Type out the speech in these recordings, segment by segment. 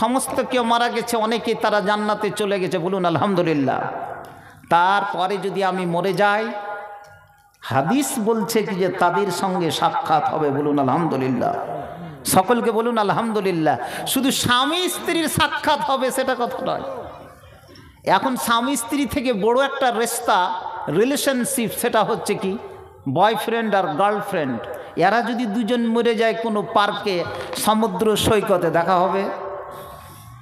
সমস্ত কেউ মারা গেছে, অনেকে তারা জান্নাতে চলে গেছে, বলুন আলহামদুলিল্লাহ। তারপরে যদি আমি মরে যাই, হাদিস বলছে কি যে তাদের সঙ্গে সাক্ষাৎ হবে, বলুন আলহামদুলিল্লাহ। সকলকে বলুন আলহামদুলিল্লাহ। শুধু স্বামী স্ত্রীর সাক্ষাৎ হবে সেটা কথা নয়। এখন স্বামী স্ত্রী থেকে বড় একটা রিলেশনশিপ, সেটা হচ্ছে কি বয়ফ্রেন্ড আর গার্লফ্রেন্ড। এরা যদি দুজন মরে যায় কোনো পার্কে, সমুদ্র সৈকতে, দেখা হবে?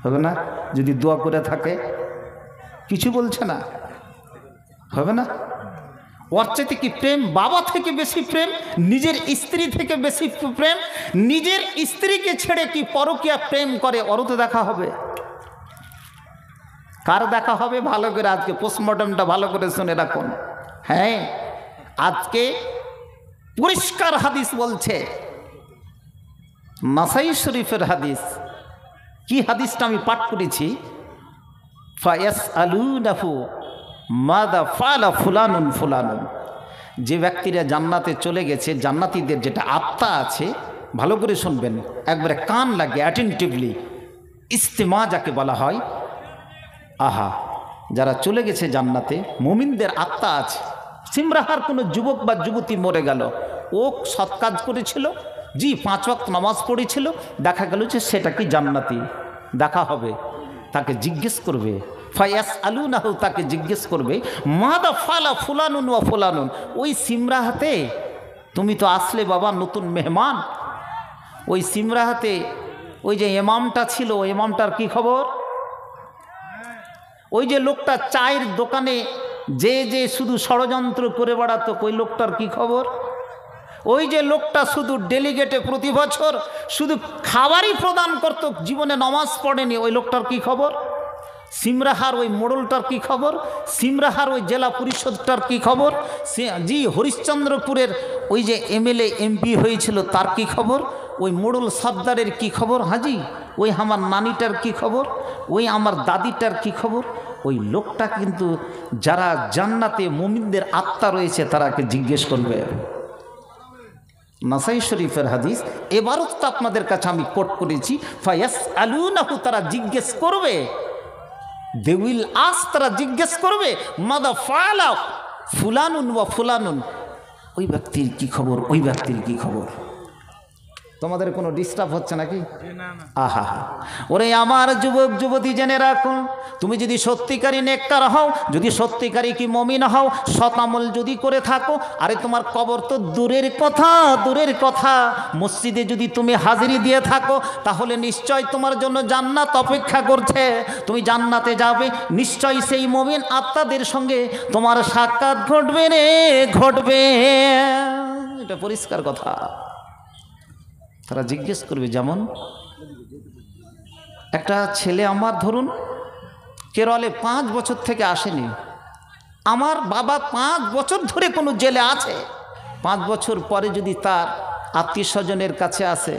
হবে না? যদি দোয়া করে থাকে, কিছু বলছে না, হবে না? ওর চাইতে কি প্রেম, বাবা থেকে বেশি প্রেম, নিজের স্ত্রী থেকে বেশি প্রেম, নিজের স্ত্রীকে ছেড়ে কি পরকীয়া প্রেম করে, ওরও তো দেখা হবে। কার দেখা হবে? ভালো করে আজকে পোস্টমর্টমটা ভালো করে শুনে রাখুন। হ্যাঁ, আজকে পরিষ্কার হাদিস বলছে, নাসাই শরীফের হাদিস। কি হাদিসটা আমি পাঠ করেছি? ফায়াসআলুনাহু মাযা ফাআলা ফুলানুন ফুলানুন। যে ব্যক্তিরা জান্নাতে চলে গেছে, জান্নাতীদের যেটা আত্মা আছে, ভালো করে শুনবেন, একবারে কান লাগে, অ্যাটেন্টিভলি, ইস্তেমা যাকে বলা হয়। আহা, যারা চলে গেছে জান্নাতে, মুমিনদের আত্মা আছে। সিমরাহার কোনো যুবক বা যুবতী মরে গেল, ও সৎ কাজ করেছিল, জি 5 ওয়াক্ত নামাজ পড়েছিল, দেখা গেল যে সেটা কি জান্নাতি। দেখা হবে, তাকে জিজ্ঞেস করবে, ফায়াসআলুনাহু, তাকে জিজ্ঞেস করবে, মাযা ফাআলা ফুলানুন ওয়া ফুলানুন। ওই সিমরাহাতে তুমি তো আসলে বাবা, নতুন মেহমান। ওই সিমরাহাতে ওই যে ইমামটা ছিল, ওই ইমামটার কি খবর? ওই যে লোকটা চায়ের দোকানে যে শুধু ষড়যন্ত্র করে বেড়াতো, ওই লোকটার কি খবর? ওই যে লোকটা শুধু ডেলিগেটে প্রতি বছর শুধু খাবারই প্রদান করত, জীবনে নামাজ পড়েনি, ওই লোকটার কি খবর? সিমরাহার ওই মোড়লটার কি খবর? সিমরাহার ওই জেলা পরিষদটার কি খবর? জি হরিশ্চন্দ্রপুরের ওই যে এমএলএ এমপি হয়েছিল, তার কি খবর? ওই মোড়ল সর্দারের কি খবর? হাজি ওই আমার নানিটার কি খবর? ওই আমার দাদিটার কি খবর? ওই লোকটা কিন্তু যারা জান্নাতে মুমিনদের আত্মা রয়েছে তারাকে জিজ্ঞেস করবে। নাসাই শরীফের হাদিস, এবারও তো আপনাদের কাছে আমি কোট করেছি, ফায়াসআলুনাহু, তারা জিজ্ঞেস করবে, দে উইল আস্ক, তারা জিজ্ঞেস করবে, মাযা ফাআলা ফুলানুন ওয়া ফুলানুন, ওই ব্যক্তির কি খবর, ওই ব্যক্তির কি খবর। তোমাদের কোনো ডিস্টার্ব হচ্ছে নাকি? আহা, ওরে আমার যুবক যুবতী, জেনে রাখুন, তুমি যদি সত্যিকারী নেককার হও, যদি সত্যিকারী কি মুমিন হও, সৎ আমল যদি করে থাকো, আরে তোমার কবর তো দূরের কথা, দূরের কথা, মসজিদে যদি তুমি হাজিরি দিয়ে থাকো, তাহলে নিশ্চয় তোমার জন্য জান্নাত অপেক্ষা করছে। তুমি জান্নাতে যাবে, নিশ্চয় সেই মুমিন আত্মাদের সঙ্গে তোমার সাক্ষাৎ ঘটবে রে, ঘটবে। এটা পরিষ্কার কথা। তারা জিজ্ঞেস করবে, যেমন একটা ছেলে আমার ধরুন কেরলে 5 বছর থেকে আসেনি, আমার বাবা 5 বছর ধরে কোনো জেলে আছে, 5 বছর পরে যদি তার আত্মীয় স্বজনের কাছে আসে,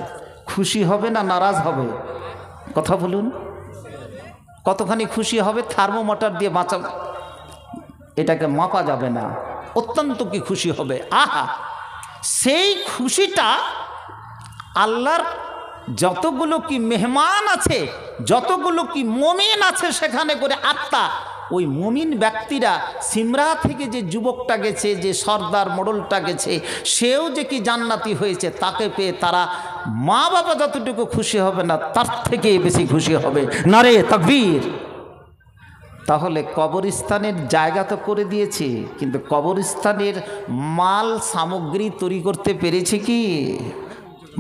খুশি হবে না নারাজ হবে? কথা বলুন, কতখানি খুশি হবে? থার্মোমিটার দিয়ে এটাকে মাপা যাবে না, অত্যন্ত কি খুশি হবে। আহা, সেই খুশিটা আল্লাহর যতগুলো কি মেহমান আছে, যতগুলো কি মুমিন আছে সেখানে করে আত্মা, ওই মুমিন ব্যক্তিরা, সিমরা থেকে যে যুবকটা গেছে, যে সর্দার মোড়লটা গেছে, সেও যে কি জান্নাতি হয়েছে, তাকে পেয়ে তারা মা বাবা যতটুকু খুশি হবে না, তার থেকে বেশি খুশি হবে। নারে তাকবীর। তাহলে কবরস্থানের জায়গা তো করে দিয়েছে, কিন্তু কবরস্থানের মাল সামগ্রী তৈরি করতে পেরেছে কি?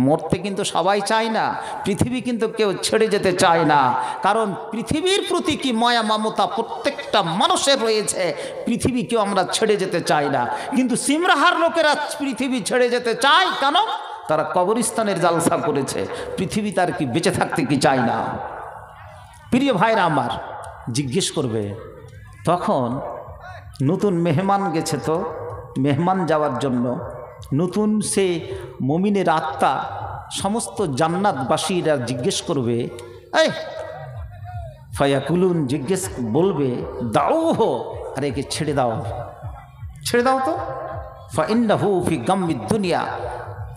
মরতে কিন্তু সবাই চায় না, পৃথিবী কিন্তু কেউ ছেড়ে যেতে চায় না, কারণ পৃথিবীর প্রতি কি মায়া মমতা প্রত্যেকটা মানুষের রয়েছে, পৃথিবী কেউ আমরা ছেড়ে যেতে চাই না। কিন্তু সিমরাহার লোকেরা পৃথিবী ছেড়ে যেতে চায়, কেন? তারা কবরস্থানের জালসা করেছে, পৃথিবী তার কি বেঁচে থাকতে কি চায় না। প্রিয় ভাইরা আমার, জিজ্ঞেস করবে, তখন নতুন মেহমান গেছে, তো মেহমান যাওয়ার জন্য নতুন সে মুমিনের আত্মা সমস্ত জান্নাতবাসীরা জিজ্ঞেস করবে, এই ফায়াকুলুন, জিজ্ঞেস বলবে, দাউহু, আরে একে ছেড়ে দাও, ছেড়ে দাও তো, ফাইন্নাহু ফি গাম্মিদ দুনিয়া।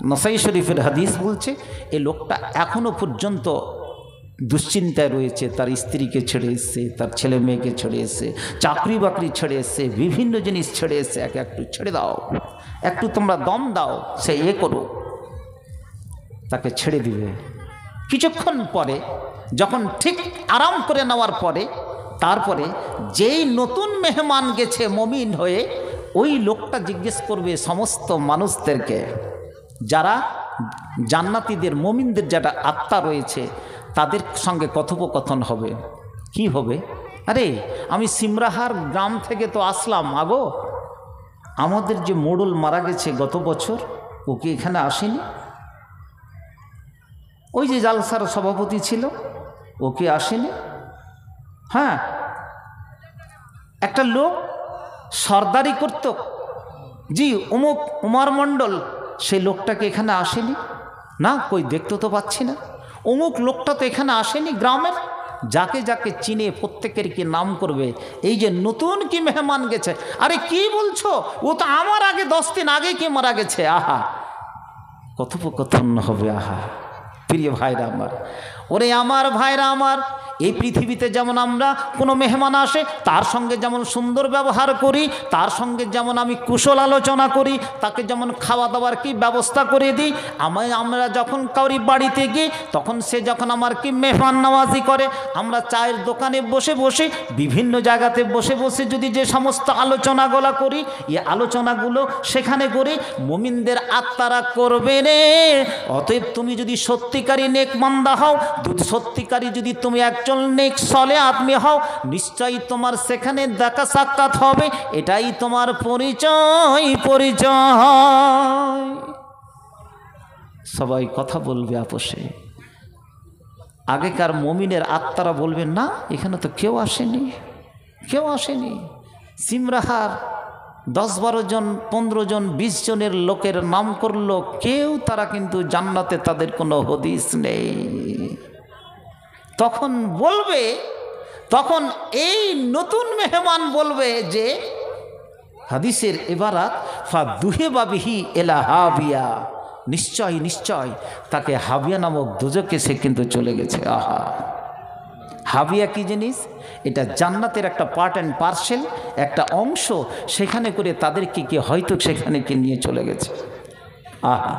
নাসাই শরীফের হাদিস বলছে, এই লোকটা এখনো পর্যন্ত দুশ্চিন্তায় রয়েছে, তার স্ত্রীকে ছেড়ে এসছে, তার ছেলে মেয়েকে ছেড়ে এসছে, চাকরি বাকরি ছেড়ে এসছে, বিভিন্ন জিনিস ছেড়ে এসছে, একটু ছেড়ে দাও, একটু তোমরা দম দাও, সে করো, তাকে ছেড়ে দিবে। কিছুক্ষণ পরে যখন ঠিক আরাম করে নেওয়ার পরে তারপরে যেই নতুন মেহমান গেছে মমিন হয়ে, ওই লোকটা জিজ্ঞেস করবে সমস্ত মানুষদেরকে, যারা জান্নাতীদের মমিনদের যারা আত্মা রয়েছে তাদের সঙ্গে কথোপকথন হবে। কি হবে? আরে আমি সিমরাহার গ্রাম থেকে তো আসলাম, আগো আমাদের যে মোড়ল মারা গেছে গত বছর, ও কি এখানে আসেনি? ওই যে জালসার সভাপতি ছিল, ও কি আসেনি? হ্যাঁ, একটা লোক সর্দারি করত, জি অমুক উমার মণ্ডল, সেই লোকটাকে এখানে আসেনি? না, কই দেখতে তো পাচ্ছি না। অমুক লোকটা তো এখানে আসেনি গ্রামের। যাকে যাকে চিনে প্রত্যেকের কি নাম করবে, এই যে নতুন কি মেহমান গেছে, আরে কি বলছো, ও তো আমার আগে 10 দিন আগে কি মারা গেছে। আহা, কথোপকথন হবে। আহা প্রিয় ভাইরা আমার, ওরে আমার ভাইরা আমার, এই পৃথিবীতে যেমন আমরা কোনো মেহমান আসে তার সঙ্গে যেমন সুন্দর ব্যবহার করি, তার সঙ্গে যেমন আমি কুশল আলোচনা করি, তাকে যেমন খাওয়া দাওয়ার কি ব্যবস্থা করে দিই, আমরা যখন কাউরি বাড়িতে গিয়ে তখন সে যখন আমার কি মেহমান নওয়াজি করে, আমরা চায়ের দোকানে বসে বসে বিভিন্ন জায়গাতে বসে বসে যদি যে সমস্ত আলোচনাগুলো করি, এই আলোচনাগুলো সেখানে করি, মুমিনদের আত্মারা করবে রে। অতএব তুমি যদি সত্যিকারী নেক বান্দা হও, সত্যিকারী যদি তুমি একজন নেক সলে আদমি হও, নিশ্চয়ই তোমার সেখানে দেখা সাক্ষাৎ হবে, এটাই তোমার পরিচয়। সবাই কথা বলবে আপোষে। আগেকার মুমিনের আত্মারা বলবেন না, এখানে তো কেউ আসেনি, কেউ আসেনি। সিমরাহার 10-12 জন 15 জন 20 জনের লোকের নাম করলো, কেউ তারা কিন্তু জান্নাতে তাদের কোনো হদিস নেই। তখন বলবে, তখন এই নতুন মেহমান বলবে যে হাদিসের ইবারাত ফাদুহিবা বিহি ইলা হাবিয়া, নিশ্চয় নিশ্চয় তাকে হাবিয়া নামক দোজকে সে কিন্তু চলে গেছে। আহা, হাবিয়া কি জিনিস? এটা জান্নাতের একটা পার্ট অ্যান্ড পার্সেল, একটা অংশ, সেখানে করে তাদেরকে কি হয়তো সেখানে কি নিয়ে চলে গেছে। আহা,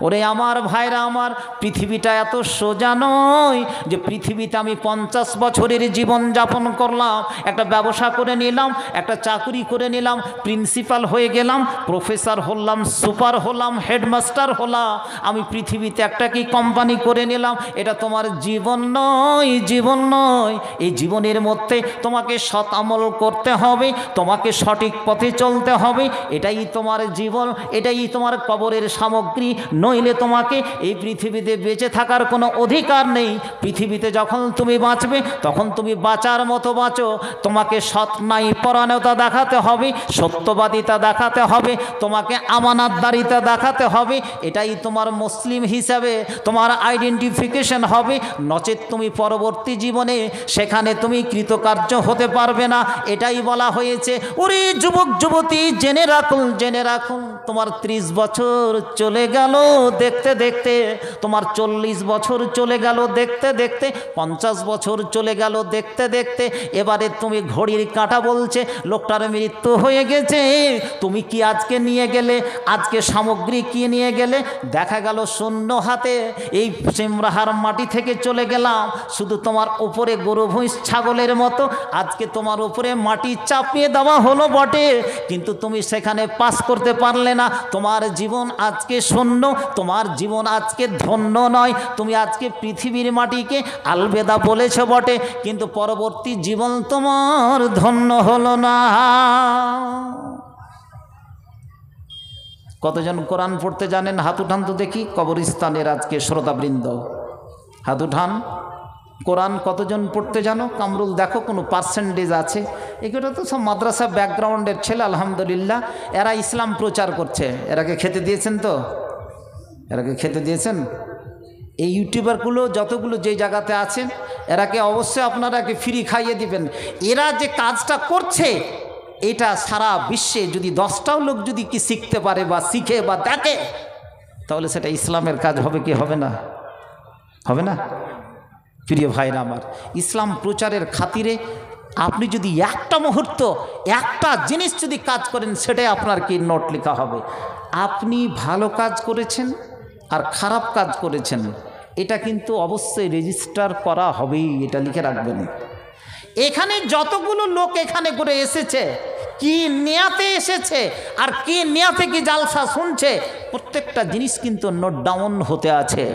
ওরে আমার ভাইরা আমার, পৃথিবীটা এত সোজা নয় যে পৃথিবীতে আমি 50 বছরের জীবন যাপন করলাম, একটা ব্যবসা করে নিলাম, একটা চাকরি করে নিলাম, প্রিন্সিপাল হয়ে গেলাম, প্রফেসর হলাম, সুপার হলাম, হেডমাস্টার হলাম, আমি পৃথিবীতে একটা কি কোম্পানি করে নিলাম। এটা তোমার জীবন নয়, জীবন নয়। এই জীবনের মধ্যে তোমাকে সৎ আমল করতে হবে, তোমাকে সঠিক পথে চলতে হবে, এটাই তোমার জীবন, এটাই তোমার কবরের সামগ্রী। নইলে তোমাকে এই পৃথিবীতে বেঁচে থাকার কোনো অধিকার নেই। পৃথিবীতে যখন তুমি বাঁচবে তখন তুমি বাঁচার মতো বাঁচো, তোমাকে সৎ নাই পরায়ণতা দেখাতে হবে, সত্যবাদিতা দেখাতে হবে, তোমাকে আমানতদারিতা দেখাতে হবে, এটাই তোমার মুসলিম হিসাবে তোমার আইডেন্টিফিকেশন হবে। নচেত তুমি পরবর্তী জীবনে সেখানে তুমি কৃতকার্য হতে পারবে না। এটাই বলা হয়েছে। ওরে যুবক যুবতী, জেনে রাখুন, জেনে রাখুন, তোমার 30 বছর চলে গেল দেখতে দেখতে, তোমার 40 বছর চলে গেল দেখতে দেখতে, 50 বছর চলে গেল দেখতে দেখতে, এবারে তুমি ঘড়ির কাঁটা বলছে লোকটার মৃত্যু হয়ে গেছে। তুমি কি আজকে নিয়ে গেলে, আজকে সামগ্রী কি নিয়ে গেলে? দেখা গেল শূন্য হাতে এই সিমরাহার মাটি থেকে চলে গেলাম, শুধু তোমার উপরে গরু ভুঁইস ছাগলের মতো আজকে তোমার উপরে মাটি চাপিয়ে দেওয়া হলো বটে, কিন্তু তুমি সেখানে পাস করতে পারলে না। তোমার জীবন আজকে শূন্য, তোমার জীবন আজকে ধন্য নয়। তুমি আজকে পৃথিবীর মাটিকে আলবেদা বলেছ বটে, কিন্তু পরবর্তী জীবন তোমার ধন্য হলো না। কতজন কোরআন পড়তে জানেন? হাত উঠান তো দেখি, কবরস্থানের আজকে শ্রোতাবৃন্দ, হাত উঠান। কোরআন কতজন পড়তে জানো? কামরুল দেখো কোনো পার্সেন্টেজ আছে? এগুলো তো সব মাদ্রাসা ব্যাকগ্রাউন্ডের ছেলে, আলহামদুলিল্লাহ, এরা ইসলাম প্রচার করছে। এরাকে খেতে দিয়েছেন তো? এরাকে খেতে দিয়েছেন? এই ইউটিউবারগুলো যতগুলো যে জায়গাতে আছেন, এরাকে অবশ্যই আপনারাকে ফ্রি খাইয়ে দিবেন। এরা যে কাজটা করছে, এটা সারা বিশ্বে যদি 10টাও লোক যদি কি শিখতে পারে বা শিখে বা দেখে, তাহলে সেটা ইসলামের কাজ হবে কি হবে না? হবে না? প্রিয় ভাইরা আমার, ইসলাম প্রচারের খাতিরে আপনি যদি একটা মুহূর্ত একটা জিনিস যদি কাজ করেন, সেটাই আপনার কি নোট লেখা হবে। আপনি ভালো কাজ করেছেন আর খারাপ কাজ করেছেন, এটা কিন্তু অবশ্যই রেজিস্টার করা হবেই, এটা লিখে রাখবেন। এখানে যতগুলো লোক এখানে করে এসেছে, কি নিয়াতে এসেছে আর কি নিয়াতে কি জালসা শুনছে, প্রত্যেকটা জিনিস কিন্তু নোট ডাউন হতে আছে।